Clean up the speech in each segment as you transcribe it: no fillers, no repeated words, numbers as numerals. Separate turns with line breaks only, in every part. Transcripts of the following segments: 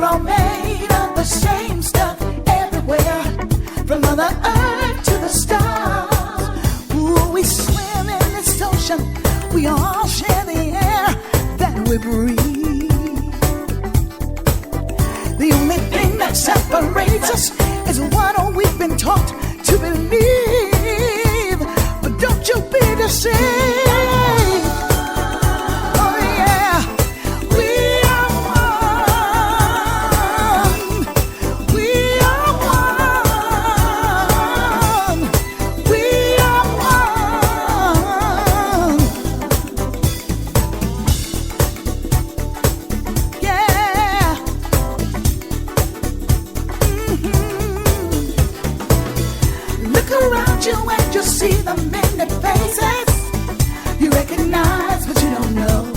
all made of the same stuff everywhere, from Mother Earth to the stars. Ooh, we swim in this ocean, we all share the air that we breathe. The only thing that separates us is what we've been taught to believe. But don't you be deceived. You see the many faces you recognize, but you don't know.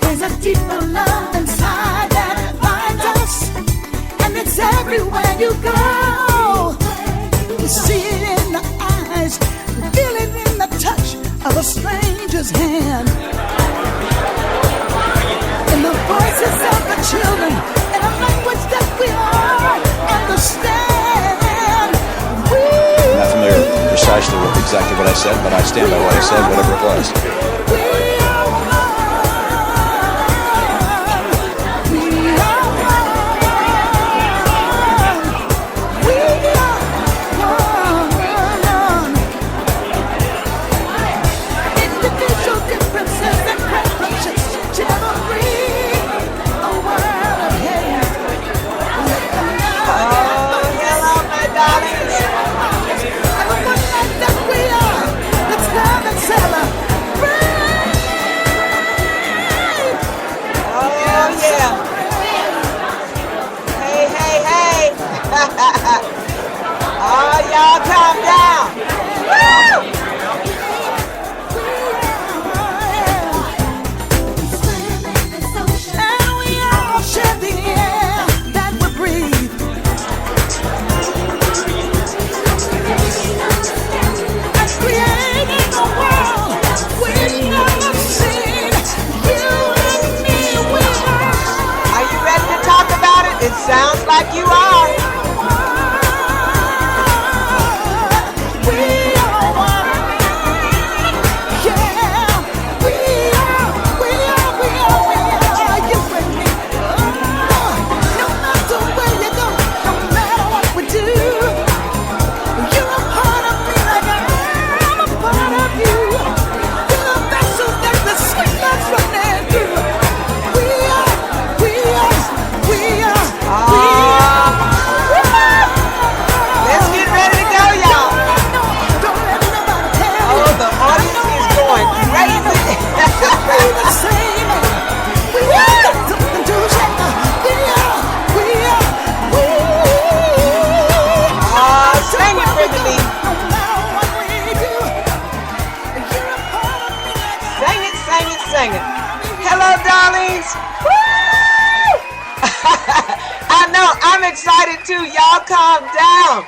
There's a deeper love inside that finds us, and it's everywhere you go. You see it in the eyes, you feel it in the touch of a stranger's hand, in the voices of the children, in a language that we all understand.
Not familiar precisely with exactly what I said, but I stand by what I said, whatever it was.
Individual differences and preferences never bring a world of hate.
Hello, my darling. Oh, y'all calm down. Woo!
And we all share the air that we breathe. And creating a world we've never seen. You and me, we
Are you ready to talk about it? It sounds like you are. Hello, darlings. Woo! I know, I'm excited too. Y'all calm down.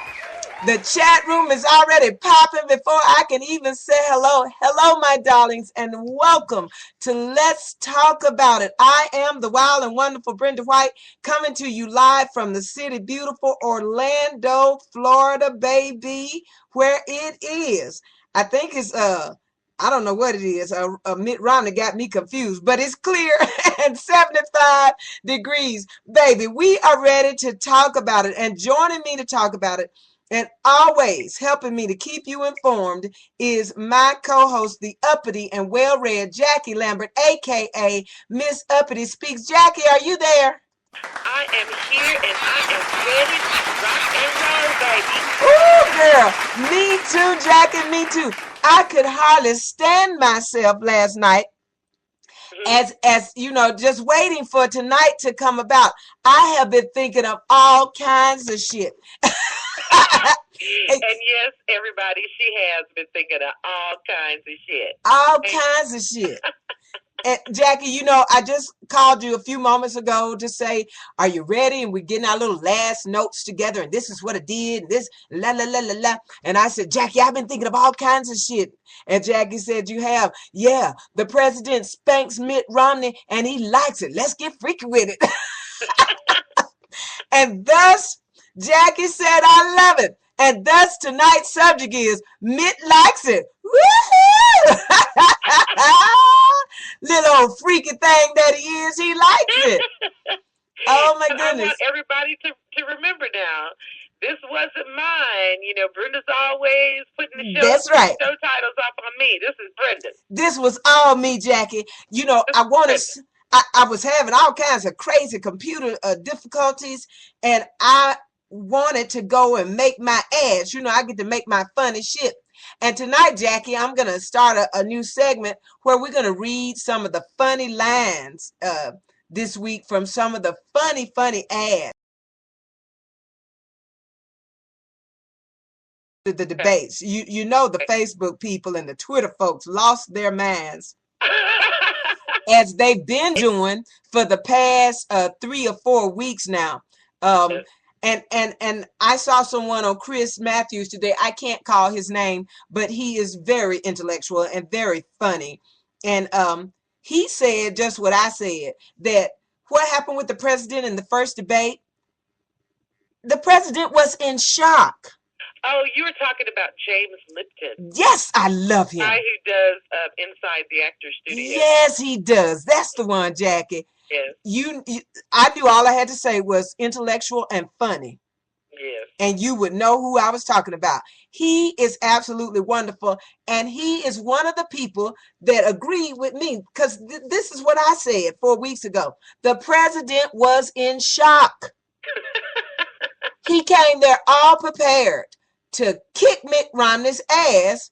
The chat room is already popping before I can even say hello. Hello, my darlings, and welcome to Let's Talk About It. I am the wild and wonderful Brenda White, coming to you live from the city, beautiful Orlando, Florida, baby, where it is. I think it's I don't know what it is. Mitt Romney got me confused, but it's clear and 75 degrees. Baby, we are ready to talk about it, and joining me to talk about it and always helping me to keep you informed is my co-host, the uppity and well-read Jackie Lambert, a.k.a. Miss Uppity Speaks. Jackie, are you there?
I am here, and I am ready to rock and roll, baby.
Ooh, girl. Me too, Jackie, me too. I could hardly stand myself last night as you know, just waiting for tonight to come about. I have been thinking of all kinds of shit.
And yes, everybody, she has been thinking of all kinds of shit.
All kinds of shit. And Jackie, you know, I just called you a few moments ago to say, are you ready? And we're getting our little last notes together. And this is what I did. And this, la, la, la, la, la. And I said, Jackie, I've been thinking of all kinds of shit. And Jackie said, you have? Yeah, the president spanks Mitt Romney and he likes it. Let's get freaky with it. And thus, Jackie said, I love it. And thus, tonight's subject is Mitt Likes It. Woohoo! Little old freaky thing that he is, he likes it. Oh, my goodness.
I want everybody to remember now, this wasn't mine. You know, Brenda's always putting the show,
That's right.
show titles up on me. This is Brenda.
This was all me, Jackie. You know, I was having all kinds of crazy computer difficulties, and I wanted to go and make my ads. You know, I get to make my funny shit. And tonight, Jackie, I'm going to start a new segment where we're going to read some of the funny lines this week from some of the funny ads. The debates. You know, the Facebook people and the Twitter folks lost their minds as they've been doing for the past 3 or 4 weeks now. And I saw someone on Chris Matthews today. I can't call his name, but he is very intellectual and very funny. And he said just what I said, that what happened with the president in the first debate, the president was in shock.
Oh, you were talking about James Lipton.
Yes, I love him.
The guy who does Inside the Actors Studio.
Yes, he does. That's the one, Jackie.
Yes.
I knew all I had to say was intellectual and funny.
Yes.
And you would know who I was talking about. He is absolutely wonderful. And he is one of the people that agreed with me, because this is what I said 4 weeks ago. The president was in shock. He came there all prepared to kick Mitt Romney's ass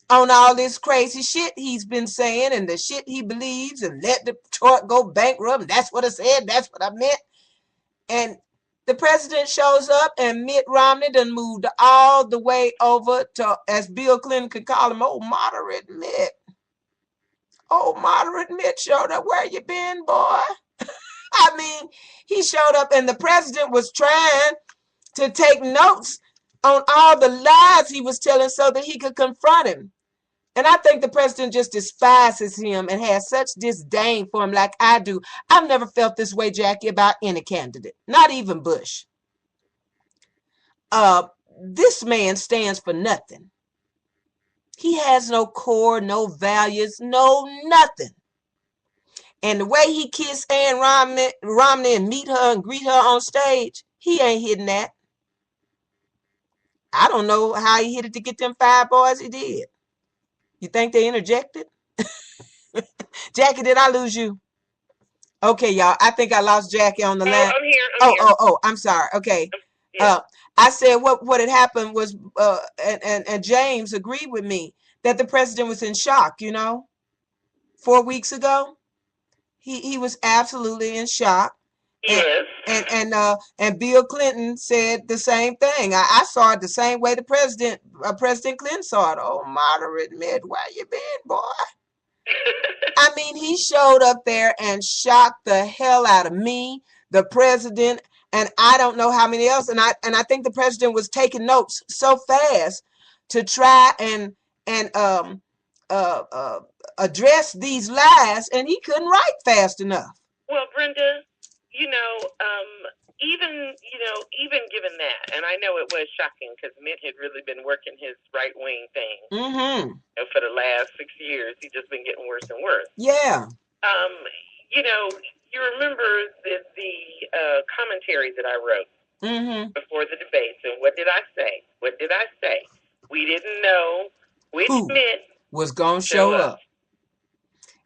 on all this crazy shit he's been saying and the shit he believes, and let Detroit go bankrupt. And that's what I said. That's what I meant. And the president shows up, and Mitt Romney done moved all the way over to, as Bill Clinton could call him, old moderate Mitt. Old moderate Mitt showed up. Where you been, boy? I mean, he showed up, and the president was trying to take notes on all the lies he was telling so that he could confront him. And I think the president just despises him and has such disdain for him, like I do. I've never felt this way, Jackie, about any candidate, not even Bush. This man stands for nothing. He has no core, no values, no nothing. And the way he kissed Ann Romney and meet her and greet her on stage, he ain't hitting that. I don't know how he hit it to get them 5 boys he did. You think they interjected? Jackie, did I lose you? Okay, y'all. I think I lost Jackie on the line.
I'm here. I'm here.
I'm sorry. Okay.
Yeah.
I said what had happened was, and James agreed with me that the president was in shock, you know, 4 weeks ago. He was absolutely in shock.
Yes.
And Bill Clinton said the same thing. I saw it the same way the President Clinton saw it. Oh, moderate Mitt, where you been, boy? I mean, he showed up there and shocked the hell out of me, the president, and I don't know how many else. And I think the president was taking notes so fast to try and address these lies, and he couldn't write fast enough.
Well, Brenda, even given that, and I know it was shocking because Mitt had really been working his right-wing thing.
Mm-hmm.
For the last 6 years. He's just been getting worse and worse.
Yeah.
You remember the commentary that I wrote before the debates, and what did I say? We didn't know which Mitt
was going to show up.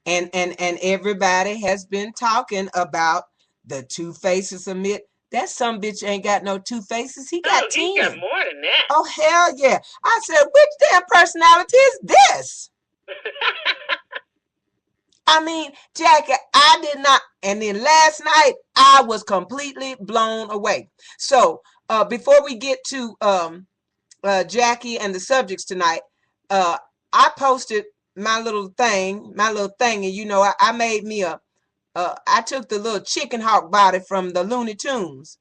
And everybody has been talking about the 2 faces of Mitt. That some bitch ain't got no 2 faces. He got 10.
He got more than that.
Oh, hell yeah. I said, which damn personality is this? I mean, Jackie, I did not. And then last night, I was completely blown away. So before we get to Jackie and the subjects tonight, I posted my little thing, and you know, I made me I took the little chicken hawk body from the Looney Tunes.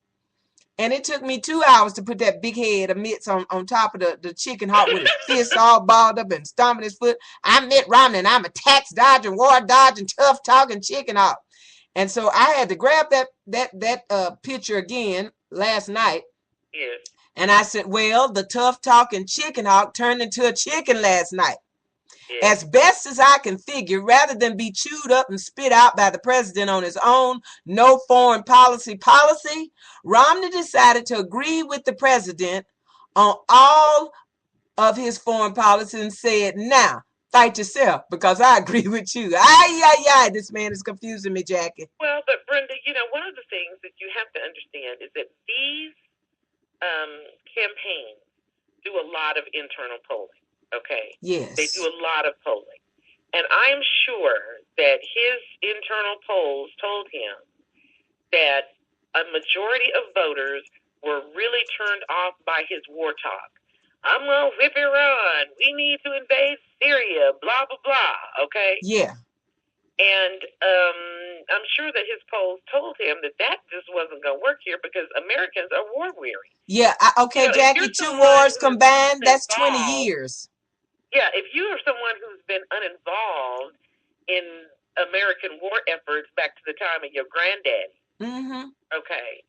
And it took me 2 hours to put that big head of Mitt's on top of the chicken hawk with his fists all balled up and stomping his foot. I'm Mitt Romney, and I'm a tax dodging, war dodging, tough talking chicken hawk. And so I had to grab that picture again last night.
Yes.
And I said, well, the tough talking chicken hawk turned into a chicken last night. As best as I can figure, rather than be chewed up and spit out by the president on his own no foreign policy, Romney decided to agree with the president on all of his foreign policy and said, now, fight yourself because I agree with you. This man is confusing me, Jackie.
Well, but Brenda, you know, one of the things that you have to understand is that these campaigns do a lot of internal polling. Okay.
Yes.
They do a lot of polling. And I'm sure that his internal polls told him that a majority of voters were really turned off by his war talk. I'm going to whip Iran. We need to invade Syria, blah, blah, blah. Okay?
Yeah.
And I'm sure that his polls told him that just wasn't going to work here because Americans are war weary.
Yeah. Okay, you know, Jackie, 2 wars combined, that's 20 years.
Yeah, if you are someone who's been uninvolved in American war efforts back to the time of your granddaddy, okay,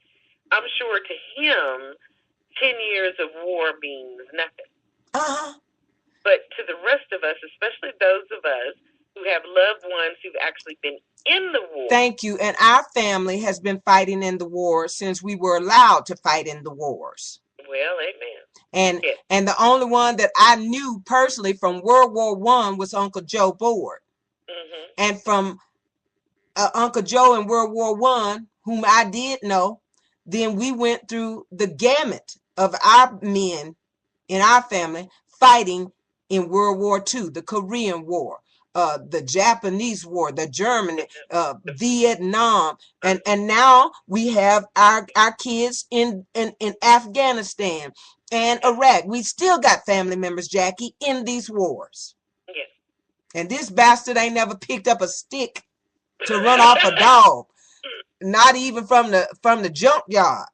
I'm sure to him, 10 years of war means nothing. But to the rest of us, especially those of us who have loved ones who've actually been in the war.
Thank you. And our family has been fighting in the war since we were allowed to fight in the wars.
Well, amen.
And the only one that I knew personally from World War I was Uncle Joe Board. And from Uncle Joe in World War I, whom I did know, then we went through the gamut of our men in our family fighting in World War II, the Korean War, the Japanese War, the German, Vietnam, and now we have our kids in Afghanistan and Iraq. We still got family members, Jackie, in these wars.
Yes.
And this bastard ain't never picked up a stick to run off a dog, not even from the junkyard.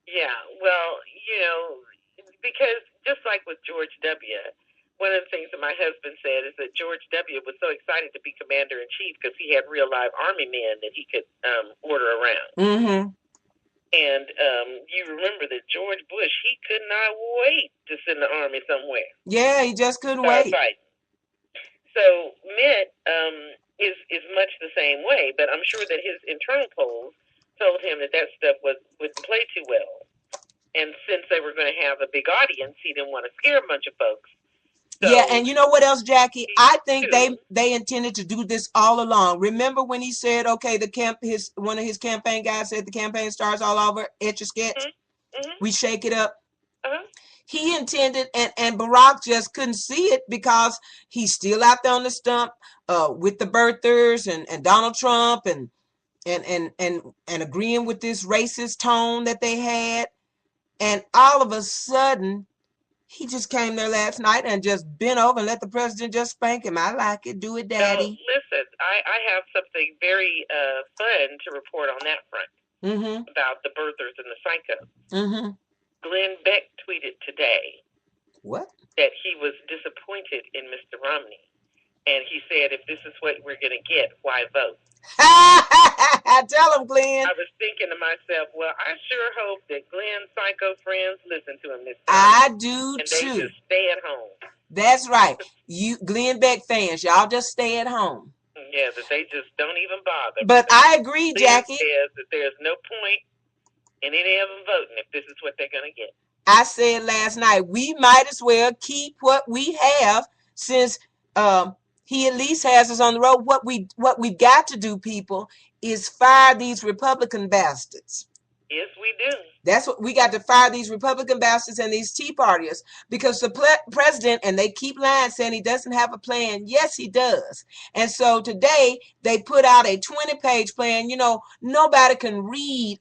Yeah, well, you know, because just like with George W., one of the things that my husband said is that George W. was so excited to be commander-in-chief because he had real live army men that he could order around. And you remember that George Bush, he could not wait to send the army somewhere.
Yeah, he just couldn't wait.
Fighting. So Mitt is much the same way, but I'm sure that his internal polls told him that stuff wouldn't play too well. And since they were going to have a big audience, he didn't want to scare a bunch of folks. So,
yeah, and you know what else, Jackie? I think they intended to do this all along. Remember when he said, okay, one of his campaign guys said the campaign starts all over, etch a sketch, we shake it up. He intended, and Barack just couldn't see it because he's still out there on the stump with the birthers and Donald Trump and agreeing with this racist tone that they had. And all of a sudden, he just came there last night and just bent over and let the president just spank him. I like it. Do it, Daddy.
So, listen, I have something very fun to report on that front about the birthers and the psychos. Glenn Beck tweeted today that he was disappointed in Mr. Romney. And he said, if this is what we're going to get, why vote?
Tell him, Glenn.
I was thinking to myself, well, I sure hope that Glenn's psycho friends listen to him this time.
I do
and
too.
They just stay at home.
That's right. You Glenn Beck fans, y'all just stay at home.
Yeah, that they just don't even bother.
But I agree, Jackie.
Says that there's no point in any of them voting if this is what they're going to get.
I said last night, we might as well keep what we have since he at least has us on the road. What we've got to do, people, is fire these Republican bastards.
Yes, we do.
That's what we got to fire, these Republican bastards and these Tea Partiers, because the president, and they keep lying, saying he doesn't have a plan. Yes, he does. And so today they put out a 20-page plan. You know, nobody can read